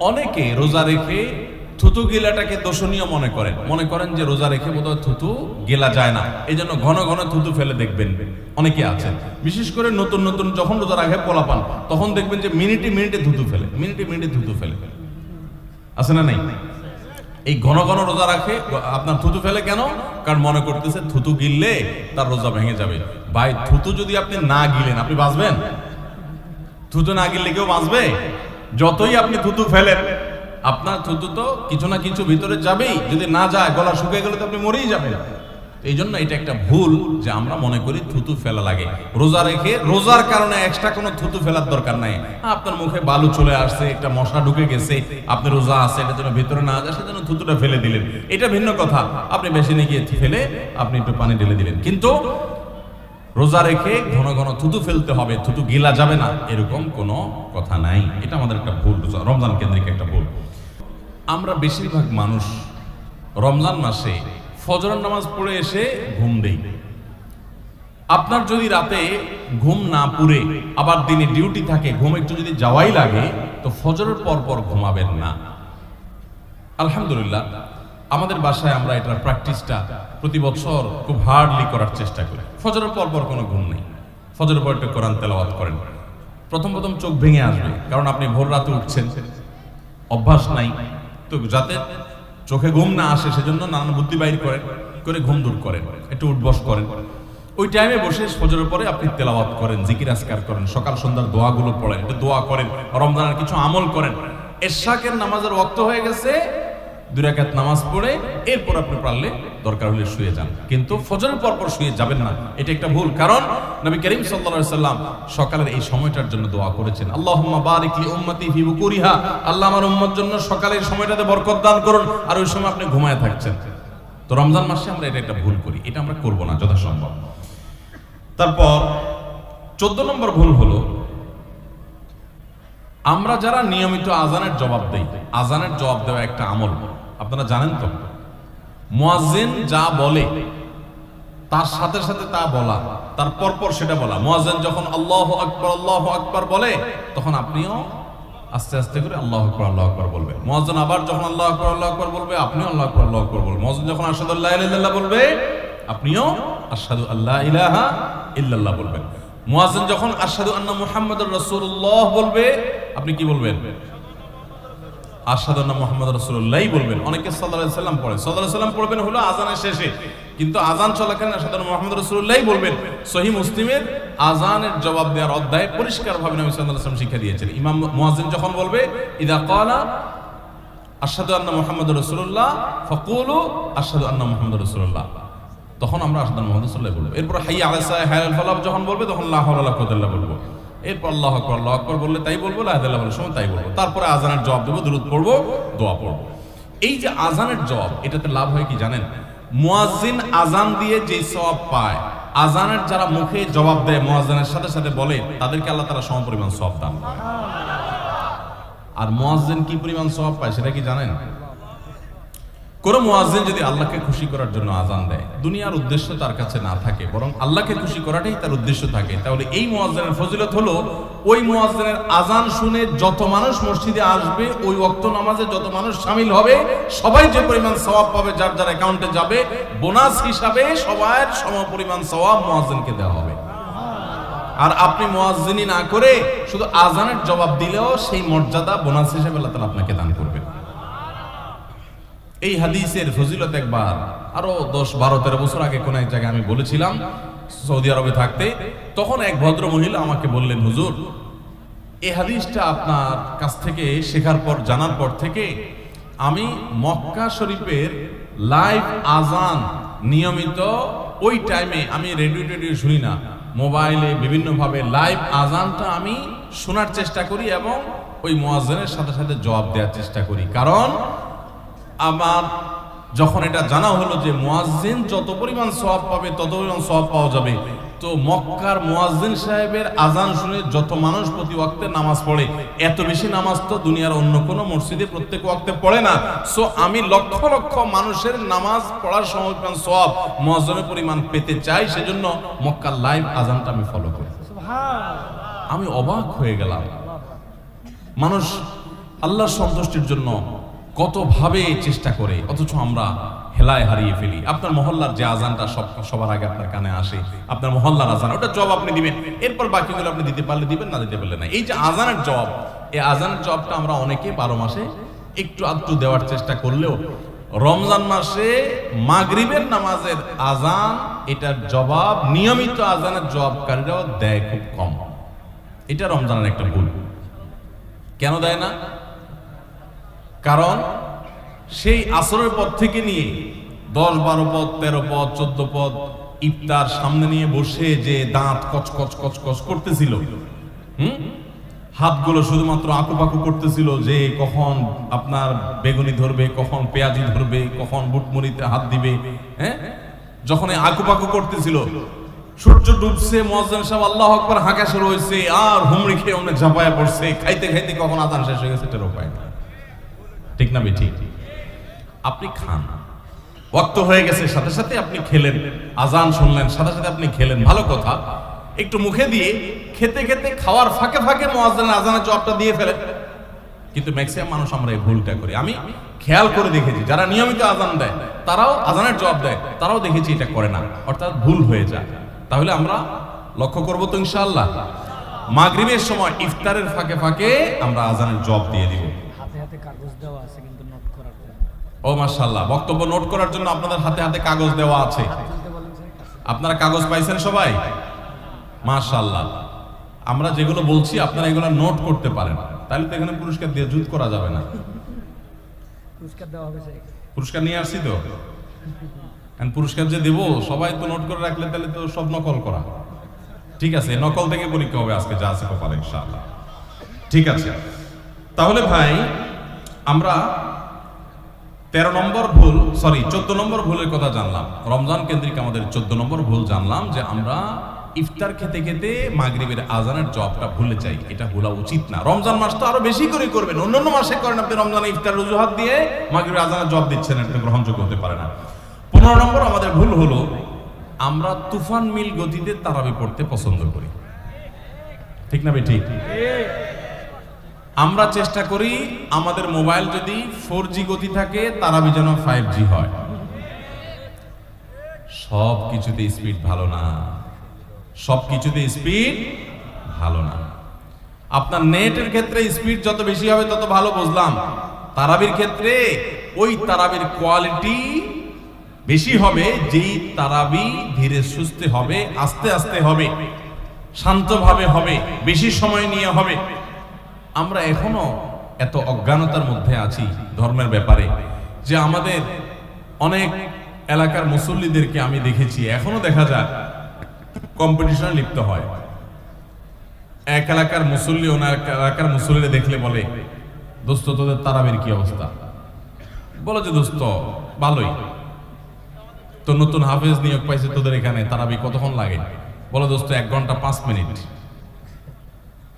অনেকে রোজা রেখে থুতু গিলাটাকে দোষণীয় মনে করেন যে রোজা রেখে বোধহয় থুতু গেলা যায় না, এই জন্য ঘন ঘন থুতু ফেলে দেখবেন অনেকে আছেন। বিশেষ করে নতুন নতুন যখন রোজা রাখে পোলাপান, তখন দেখবেন যে মিনিটে মিনিটে থুতু ফেলে। আছে না নাই? এই ঘন ঘন রোজা রাখে আপনার থুতু ফেলে কেন? কারণ মনে করতেছে থুতু গিললে তার রোজা ভেঙে যাবে। ভাই, থুতু যদি আপনি না গিলেন আপনি বাঁচবেন? থুতু না গিললে কেউ বাঁচবে? যতই আপনি থুতু ফেলেন, আপনার থুতু তো কিছু না কিছু ভিতরে যাবেই। যদি না যায়, গলা শুকিয়ে গেলে তো আপনি মরেই যাবেন। এই জন্য এটা একটা ভুল যে আমরা মনে করি থুতু ফেলা লাগে। রোজা রেখে রোজার কারণে এক্সট্রা কোনো থুতু ফেলার দরকার নাই। আপনার মুখে বালু চলে আসছে, একটা মশা ঢুকে গেছে, আপনি রোজা আছে, এটা যেন ভিতরে না যায় সেজন্য থুতুটা ফেলে দিলেন, এটা ভিন্ন কথা। আপনি বেসিনে গিয়ে ফেলে আপনি একটু পানি ঢেলে দিলেন। কিন্তু রোজা রেখে ঘন ঘন থুতু ফেলতে হবে, থুতু গিলা যাবে না, এরকম কোনো কথা নাই। এটা আমাদের একটা ভুল, রমজান কেন্দ্রিক একটা ভুল। আমরা বেশিরভাগ মানুষ রমজান মাসে ফজরের নামাজ পড়ে এসে ঘুম দেই। আপনার যদি রাতে ঘুম না পুরে আবার দিনে ডিউটি থাকে, ঘুম একটু যদি যাওয়াই লাগে, তো ফজরের পর পর ঘুমাবেন না। আলহামদুলিল্লাহ, আমাদের বাসায় আমরা এটার প্র্যাকটিসটা প্রতি বছর খুব হার্ডলি করার চেষ্টা করি। ফজরের পর পর কোনো ঘুম নেই, ফজরের পর একটু কোরআন তেলাওয়াত করেন। প্রথম চোখ ভেঙে আসবে, কারণ আপনি ভোর রাতে উঠছেন, অভ্যাস নাই। তো যাতে চোখে ঘুম না আসে সেজন্য নানান বুদ্ধি বাইর করে ঘুম দূর করেন, একটু উঠবস করেন। ওই টাইমে বসে ফজরের পরে আপনি তেলাওয়াত করেন, জিকির আজকার করেন, সকাল সন্ধ্যার দোয়াগুলো পড়েন, একটু দোয়া করেন, রমজানের কিছু আমল করেন। এশাকের নামাজের ওয়াক্ত হয়ে গেছে, 2 রাকাত নামাজ পড়ে এরপর আপনি পারলে দরকার হলে শুয়ে যান, কিন্তু ফজরের পর পর শুয়ে যাবেন না। এটা একটা ভুল, কারণ নবী করিম সাল্লাল্লাহু আলাইহি সাল্লাম সকালের এই সময়টার জন্য দোয়া করেছেন, আল্লাহুম্মা বারিক লি উম্মতি ফি বুকুরিহা, আল্লাহ আমার উম্মত জন্য সকালের সময়টাতে বরকত দান করুন। আর ওই সময় আপনি ঘুমায় থাকছেন। তো রমজান মাসে আমরা এটা একটা ভুল করি, এটা আমরা করব না যথাসম্ভব। তারপর 14 নম্বর ভুল হলো, আমরা যারা নিয়মিত আজানের জবাব দেই, আজানের জবাব দেওয়া একটা আমল, আপনারা জানেন তো? মুয়াজ্জিন যা বলে তার সাথে সাথে তা বলা, তার পরপর সেটা বলা। মুয়াজ্জিন যখন আল্লাহু আকবার বলে, তখন আপনিও আস্তে আস্তে করে আল্লাহু আকবার বলবেন। মুয়াজ্জিন আবার যখন আল্লাহু আকবার বলবে, আপনিও আল্লাহু আকবার বলবেন। মুয়াজ্জিন যখন আশহাদু আল্লা ইলাহা ইল্লাল্লাহ বলবে, আপনিও আশহাদু আল্লা ইলাহা ইল্লাল্লাহ বলবেন। মুয়াজ্জিন যখন আশহাদু আন্না মুহাম্মাদুর রাসূলুল্লাহ বলবে, আপনি কি বলবেন? আশহাদু আন্না মুহাম্মাদুর রাসূলুল্লাহ বলবেন। অনেকে সাল্লাল্লাহু আলাইহি সাল্লাম পড়ে, সাল্লাল্লাহু আলাইহি সাল্লাম পড়বেন হলো আজানের শেষে, কিন্তু আজান চলাকালীন আশহাদু আন্না মুহাম্মাদুর রাসূলুল্লাহ বলবেন। সহিহ মুসলিমের আজানের জবাব দেওয়ার অধ্যায়ে পরিষ্কারভাবে নবী সাল্লাল্লাহু আলাইহি ওয়াসাল্লাম শিক্ষা দিয়েছেন। ইমাম মুয়াজ্জিন যখন বলবে, ইদা ক্বালা আশহাদু আন্না মুহাম্মাদুর রাসূলুল্লাহ ফাকুলু আশহাদু আন্না মুহাম্মাদুর রাসূলুল্লাহ, তখন আমরা আশহাদু আন্না মুহাম্মাদুর রাসূলুল্লাহ বলবো। এরপর হাইয়া আলাস সালাহ হাইয়া আল ফালাহ যখন বলবে, তখন লা হাওলা ওয়ালা কুওয়াতা ইল্লা বিল্লাহ বলবো। এরপর আল্লাহু আকবার বললে তাই বলবো, লা ইলাহা ইল্লাল্লাহ বলার সময় তাই বলবো। তারপরে আজানের জবাব দেবো, দুরূদ পড়বো, দোয়া পড়বো। এই যে আজানের জবাব, এটাতে লাভ হয় কি জানেন? মুয়াজ্জিন আজান দিয়ে যে সওয়াব পায়, আজানের যারা মুখে জবাব দেয়, মুয়াজ্জিনের সাথে সাথে বলে, তাদেরকে আল্লাহ তাআলা সমপরিমাণ সওয়াব দান করেন। আর মুয়াজ্জিন কি পরিমাণ সওয়াব পায় সেটা কি জানেন? কোন মুয়াজ্জিন যদি আল্লাহকে খুশি করার জন্য আজান দেয়, দুনিয়ার উদ্দেশ্য তার কাছে না থাকে, বরং আল্লাহকে খুশি করাটাই তার উদ্দেশ্য থাকে, তাহলে এই মুয়াজ্জিনের ফজিলত হলো, ওই মুয়াজ্জিনের আজান শুনে যত মানুষ মসজিদে আসবে, ওই ওয়াক্ত নামাজে যত মানুষ শামিল হবে, সবাই যে পরিমাণ সওয়াব পাবে, যার যার অ্যাকাউন্টে যাবে, বোনাস হিসাবে সবার সমপরিমাণ সওয়াব মুয়াজ্জিনকে দেওয়া হবে। আর আপনি মুয়াজ্জিনি না করে শুধু আজানের জবাব দিলেও সেই মর্যাদা বোনাস হিসেবে আল্লাহ তাআলা আপনাকে দান করবেন। এই হাদিসের ফজিলত একবার আরো 10-12-13 বছর আগে কোন এক জায়গায় আমি বলেছিলাম, সৌদি আরবে থাকতে। তখন এক ভদ্র মহিলা আমাকে বললেন, হুজুর, এই হাদিসটা আপনার কাছ থেকে শেখার পর, জানার পর থেকে আমি মক্কা শরীফের লাইভ আজান নিয়মিত ওই টাইমে, আমি রেডিও শুনি না, মোবাইলে বিভিন্নভাবে লাইভ আজানটা আমি শোনার চেষ্টা করি এবং ওই মুয়াজ্জিনের সাথে সাথে জবাব দেওয়ার চেষ্টা করি। কারণ আমার যখন এটা জানা হলো যে মুয়াজ্জিন যত পরিমাণ সওয়াব পাবে তত পরিমাণ সওয়াব পাওয়া যাবে, তো মক্কার মুয়াজ্জিন সাহেবের আজান শুনে যত মানুষ প্রতি ওয়াক্তে নামাজ পড়ে, এত বেশি নামাজ তো দুনিয়ার অন্য কোনো মসজিদে প্রত্যেক ওয়াক্তে পড়ে না। সো আমি লক্ষ লক্ষ মানুষের নামাজ পড়ার সময় সওয়াব, মুয়াজ্জিনের পরিমাণ পেতে চাই, সেজন্য মক্কার লাইভ আজানটা আমি ফলো করি। আমি অবাক হয়ে গেলাম। মানুষ আল্লাহর সন্তুষ্টির জন্য কতভাবে চেষ্টা করে, অথচ আমরা হেলায় হারিয়ে ফেলি। আপনার মহল্লার যে আজানটা সবার আগে আপনার কানে আসে, আপনার মহল্লার আজান, ওটা জবাব আপনি দিবেন, এরপর বাকিগুলো আপনি দিতে পারলে দিবেন, না দিতে পারলে না। এই যে আজানের জবাব, এই আজানের জবাবটা আমরা অনেকে 12 মাসে একটু আধটু দেওয়ার চেষ্টা করলেও রমজান মাসে মাগরিবের নামাজের আজান, এটার জবাব নিয়মিত আজানের জবাবকারীরাও দেয় খুব কম। এটা রমজানের একটা ভুল। কেন দেয় না? কারণ সেই আসরের পর থেকে নিয়ে 10, 12 পদ, 13 পদ, 14 পদ ইফতার সামনে নিয়ে বসে যে দাঁত কচকচ কচকচ করতেছিল, হাতগুলো শুধুমাত্র আঁকুপাকু করতেছিল যে কখন আপনার বেগুনি ধরবে, কখন পেঁয়াজি ধরবে, কখন বুটমুড়িতে হাত দিবে। হ্যাঁ, যখন আঁকুপাকু করতেছিল, সূর্য ডুবছে, মুয়াজ্জিন সাহেব আল্লাহু আকবার হাঁকা শুরু হয়েছে, আর হুমড়ি খেয়ে অনেক ঝাঁপায়া পড়ছে, খাইতে খাইতে কখন আজান শেষ হয়ে গেছে টের পায় না। ঠিক না বেঠি? আপনি খান, ওয়াক্ত হয়ে গেছে, সাথে সাথে আপনি খেলেন, আজান শুনলেন, সাথে সাথে আপনি খেলেন, ভালো কথা। একটু মুখে দিয়ে খেতে খেতে খাওয়ার ফাঁকে ফাঁকে মুয়াজ্জিনের আজানের জবাবটা দিয়ে ফেলেন। কিন্তু ম্যাক্সিমাম মানুষ আমরা এই ভুলটা করি। আমি খেয়াল করে দেখেছি যারা নিয়মিত আজান দেয় তারাও আজানের জবাব দেয়, তারাও দেখেছি এটা করে না, অর্থাৎ ভুল হয়ে যায়। তাহলে আমরা লক্ষ্য করবো তো ইনশাআল্লাহ, মাগরিবের সময় ইফতারের ফাঁকে ফাঁকে আমরা আজানের জবাব দিয়ে দিব। হাতে হাতে কাগজ দেওয়া আছে কিন্তু নোট করার জন্য। ও মাশাআল্লাহ, বক্তব্য নোট করার জন্য আপনাদের হাতে হাতে কাগজ দেওয়া আছে। আপনারা কাগজ পাইছেন সবাই? মাশাআল্লাহ। আমরা যেগুলো বলছি আপনারা এগুলো নোট করতে পারেন, তাহলে তো এখানে পুরস্কার দিয়ে জুত করা যাবে না। পুরস্কার দেওয়া হবে, পুরস্কার নিয়ে আসছি তো, পুরস্কার যে দেব সবাই তো নোট করে রাখলে তাহলে তো সব নকল করা। ঠিক আছে, নকল থেকে পরীক্ষা হবে আজকে, যা আছে কপালে ইনশাআল্লাহ। ঠিক আছে, তাহলে ভাই আমরা 13 নম্বর ভুল, 14 নম্বর ভুলের কথা জানলাম। রমজান কেন্দ্রিক আমাদের 14 নম্বর ভুল জানলাম যে আমরা ইফতার খেতে খেতে মাগরিবের আজানের জবাবটা ভুলে যাই। এটা ভুলা উচিত না। রমজান মাস তো আরো বেশি করে করবেন, অন্যান্য মাসে করেন আপনি, রমজানে ইফতার অজুহাত দিয়ে মাগরিবের আজানের জবাব দিচ্ছেন, এটা গ্রহণযোগ্য হতে পারে না। 15 নম্বর আমাদের ভুল হলো আমরা তুফান মিল গতিতে তারাবি পড়তে পছন্দ করি। ঠিক না ঠিক? আমরা চেষ্টা করি আমাদের মোবাইল যদি 4G গতি থাকে, তারাবি যেন 5G হয়। সব কিছুতে স্পিড ভালো না, সব কিছুতে স্পিড ভালো না। আপনার নেটের ক্ষেত্রে স্পিড যত বেশি হবে তত ভালো, বুঝলাম। তারাবির ক্ষেত্রে ওই তারাবির কোয়ালিটি বেশি হবে যেই তারাবি ধীরে সুস্থে হবে, আস্তে আস্তে হবে, শান্তভাবে হবে, বেশি সময় নিয়ে হবে। আমরা এখনো এত অজ্ঞানতার মধ্যে আছি ধর্মের ব্যাপারে যে আমাদের অনেক এলাকার মুসল্লিদেরকে আমি দেখেছি, এখনো দেখা যায় কম্পিটিশনে লিপ্ত হয়। এক এলাকার মুসল্লি ওনার এলাকার মুসল্লিরা দেখলে বলে, দোস্ত তোদের তারাবির কি অবস্থা? বলে যে দোস্ত ভালোই, তো নতুন হাফেজ নিয়োগ পাইছে তোদের এখানে, তারাবি কতক্ষণ লাগে? বলে দোস্ত 1 ঘন্টা 5 মিনিট।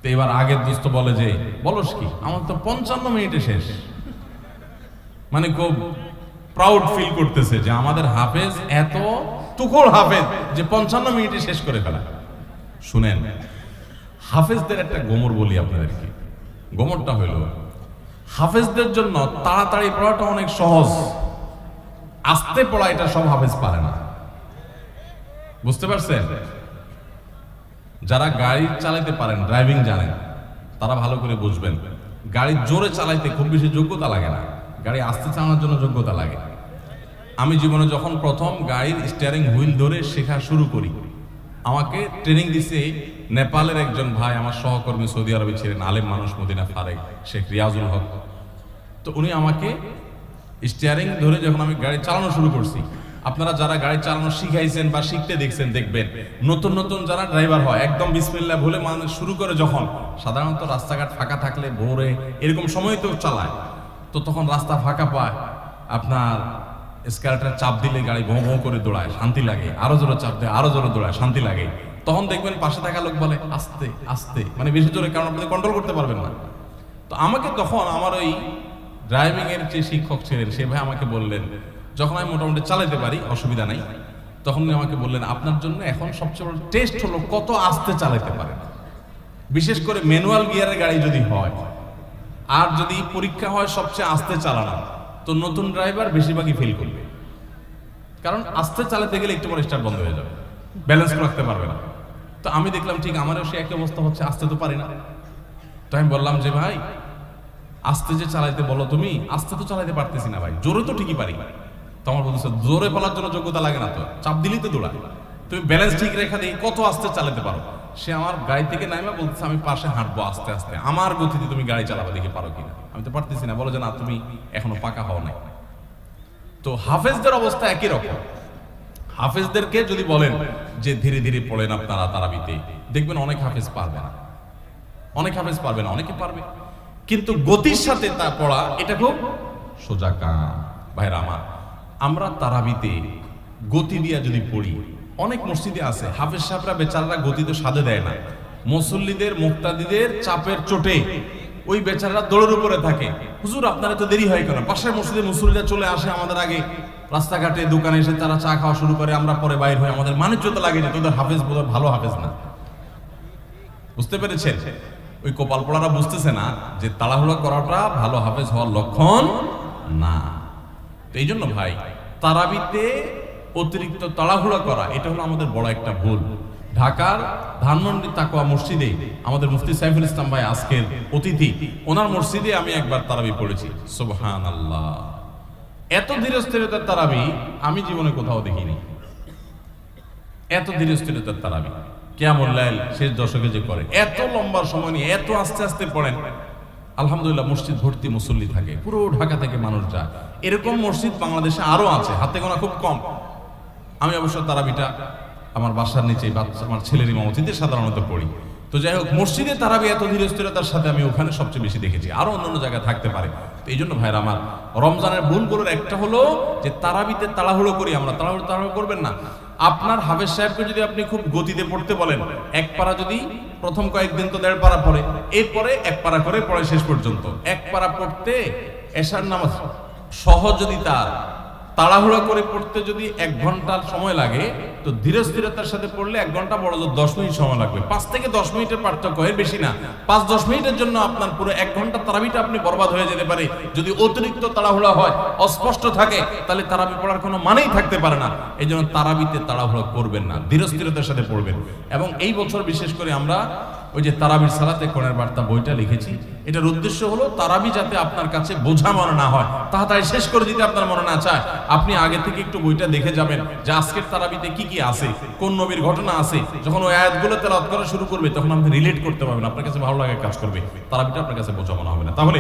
তো এবার আগের দোস্ত বলে যে বলস কি, আমার তো 55 মিনিটে শেষ। মানে খুব প্রাউড ফিল করতেছে যে আমাদের হাফেজ এত তুখোড় হাফেজ যে 55 মিনিটে শেষ করে ফেলা। শুনেন, হাফেজদের একটা গোমর বলি আপনাদেরকে। গোমরটা হইল হাফেজদের জন্য তাড়াতাড়ি পড়াটা অনেক সহজ, আস্তে পড়া এটা সব হাফেজ পারে না। বুঝতে পারছেন? যারা গাড়ি চালাতে পারেন, ড্রাইভিং জানেন, তারা ভালো করে বুঝবেন। গাড়ি জোরে চালাইতে খুব বেশি যোগ্যতা লাগে না, গাড়ি আস্তে চালানোর জন্য যোগ্যতা লাগে। আমি জীবনে যখন প্রথম গাড়ির স্টিয়ারিং হুইল ধরে শেখা শুরু করি, আমাকে ট্রেনিং দিছে নেপালের একজন ভাই, আমার সহকর্মী, সৌদি আরবে ছিলেন, আলেম মানুষ, মদিনা ফারেক, শেখ রিয়াজুল হক। তো উনি আমাকে স্টিয়ারিং ধরে যখন আমি গাড়ি চালানো শুরু করছি, আপনারা যারা গাড়ি চালানো শিখাইছেন বা শিখতে দেখছেন দেখবেন, নতুন নতুন যারা ড্রাইভার হয় একদম বিসমিল্লাহ বলে মানুষ শুরু করে, যখন সাধারণত রাস্তাঘাট ফাঁকা থাকলে ভোরে এরকম সময় তো চালায়, তো তখন রাস্তা ফাঁকা পায়, আপনার স্কার্টার চাপ দিলে গাড়ি ভোঁ ভোঁ করে দৌড়ায়, শান্তি লাগে। আরো জোরে চাপ দেয়, আরো জোরে দৌড়ায়, শান্তি লাগে। তখন দেখবেন পাশে থাকা লোক বলে আস্তে আস্তে, মানে বেশি জোরে, কারণ আপনি কন্ট্রোল করতে পারবেন না। তো আমাকে তখন আমার ওই ড্রাইভিং এর যে শিক্ষক ছিলেন সে ভাই আমাকে বললেন, যখন আমি মোটামুটি চালাতে পারি, অসুবিধা নাই, তখন উনি আমাকে বললেন আপনার জন্য এখন সবচেয়ে বড় টেস্ট হলো কত আস্তে চালাতে পারেন। বিশেষ করে ম্যানুয়াল গিয়ারের গাড়ি যদি হয়, আর যদি পরীক্ষা হয় সবচেয়ে আস্তে চালানো, তো নতুন ড্রাইভার বেশিরভাগই ফেল করবে, কারণ আস্তে চালাতে গেলে একটু পরে স্টার্ট বন্ধ হয়ে যাবে, ব্যালেন্স রাখতে পারবে না। তো আমি দেখলাম ঠিক আমারও সে একই অবস্থা হচ্ছে, আস্তে তো পারি না। তো আমি বললাম যে ভাই আস্তে যে চালাইতে বলো তুমি, আস্তে তো চালাইতে পারতেছি না ভাই, জোরে তো ঠিকই পারি। তো আমার বলতেছে জোরে বলার জন্য যোগ্যতা লাগে না, তো চাপ দিলেই তো দৌড়ায়, তুমি ব্যালেন্স ঠিক রেখা দিয়ে কত আস্তে চালাতে পারো। সে আমার গাড়ি থেকে নাইমা বলতেছে আমি পাশে হাঁটবো আস্তে আস্তে, আমার গতিতে তুমি গাড়ি চালাবা দেখে পারো কিনা। আমি তো পারতেছি না, বলো যে না তুমি এখনো পাকা হও নাই। তো হাফেজদের অবস্থা একই রকম। হাফেজদেরকে যদি বলেন যে ধীরে ধীরে পড়েন আপনারা তারাবিতে, দেখবেন অনেক হাফেজ পারবে না, অনেক হাফেজ পারবে না, অনেকে পারবে, কিন্তু গতির সাথে তা পড়া এটা খুব সোজা কাম। ভাইরা আমার, আমরা তারাবিতে গতি দিয়া যদি পড়ি, অনেক মসজিদে আছে হাফেজ সাহেবরা বেচারারা গতি তো সাধে দেয় না, মুসল্লিদের মুক্তাদিদের চাপের চোটে ওই বেচারারা দৌড়ের উপরে থাকে। হুজুর আপনারা তো দেরি হয় কেন? পাশের মসজিদে মুসল্লিরা চলে আসে আমাদের আগে, রাস্তাঘাটে দোকানে এসে তারা চা খাওয়া শুরু করে, আমরা পরে বাইর হই, আমাদের মানিজ্যতা লাগে যে তোদের হাফেজ বোধহয় ভালো হাফেজ না। বুঝতে পেরেছেন? ওই কপাল পড়ারা বুঝতেছে না যে তাড়াহুড়া করাটা ভালো হাফেজ হওয়ার লক্ষণ না। তো এই জন্য ভাই তারাবিতে অতিরিক্ত তাড়াহুড়া করা এটা হলো আমাদের বড় একটা ভুল। ঢাকার ধানমন্ডি তাকওয়া মসজিদে আমাদের মুফতি সাইফুল ইসলাম ভাই আজকের অতিথি, ওনার মসজিদে আমি একবার তারাবি পড়েছি। সুবহানাল্লাহ, এত ধীরস্থিরতার তারাবি আমি জীবনে কোথাও দেখিনি। এত ধীরস্থিরতার তারাবি কিয়ামুল লাইল শেষ দশকে যে করে, এত লম্বা সময় নিয়ে এত আস্তে আস্তে পড়েন। আলহামদুলিল্লাহ মসজিদ ভর্তি মুসল্লি থাকে, পুরো ঢাকা থেকে মানুষ যায়। এরকম মসজিদ বাংলাদেশে আরো আছে, হাতে গোনা খুব কম। আমি অবশ্য তারাবিটা আমার বাসার নিচে আমার ছেলের ইমামতিতে সাধারণত পড়ি। তো যাই হোক, মসজিদে তারাবি এত ধীরস্থিরতার সাথে আমি ওখানে সবচেয়ে বেশি দেখেছি, আরো অন্যান্য জায়গায় থাকতে পারে। তো এই জন্য ভাইরা আমার, রমজানের ভুলগুলোর একটা হলো যে তারাবিতে তাড়াহুড়ো করি আমরা। তাড়াহুড়ো করবেন না। আপনার হাফেজ সাহেবকে যদি আপনি খুব গতিতে পড়তে বলেন, এক পারা যদি প্রথম কয়েকদিন তো 1.5 পারা পড়ে, এরপরে 1 পারা করে পড়ে শেষ পর্যন্ত। 1 পারা পড়তে এশার নামাজ সহজ যদি তার তাড়াহুড়া করে পড়তে যদি 1 ঘন্টার সময় লাগে, তো ধীরস্থিরতার সাথে পড়লে 1 ঘন্টা বড় জোর 10 মিনিট সময় লাগবে। 5 থেকে 10 মিনিটের পার্থক্য, এর বেশি না। 5-10 মিনিটের জন্য আপনার পুরো 1 ঘন্টা তারাবিটা আপনি বরবাদ হয়ে যেতে পারে। যদি অতিরিক্ত তাড়াহুড়া হয়, অস্পষ্ট থাকে, তাহলে তারাবি পড়ার কোনো মানেই থাকতে পারে না। এই জন্য তারাবিতে তাড়াহুড়া করবেন না, ধীরস্থিরতার সাথে পড়বেন। এবং এই বছর বিশেষ করে আমরা ওই যে তারাবির সালাতে কোরআনের বার্তা বইটা লিখেছি, এটার উদ্দেশ্য হলো তারাবি যাতে আপনার কাছে বোঝা মনে না হয়, তাড়াতাড়ি শেষ করে দিতে আপনার মনে না চায়, আপনি আগে থেকে একটু বইটা দেখে যাবেন যে আজকের তারাবিতে কি কি আছে, কোন নবীর ঘটনা আছে। যখন ওই আয়াতগুলো তেলাওয়াত করা শুরু করবে, তখন আপনি রিলেট করতে পারবেন, আপনার কাছে ভালো লাগে কাজ করবে, তারাবিটা আপনার কাছে বোঝা মনে হবে না। তাহলে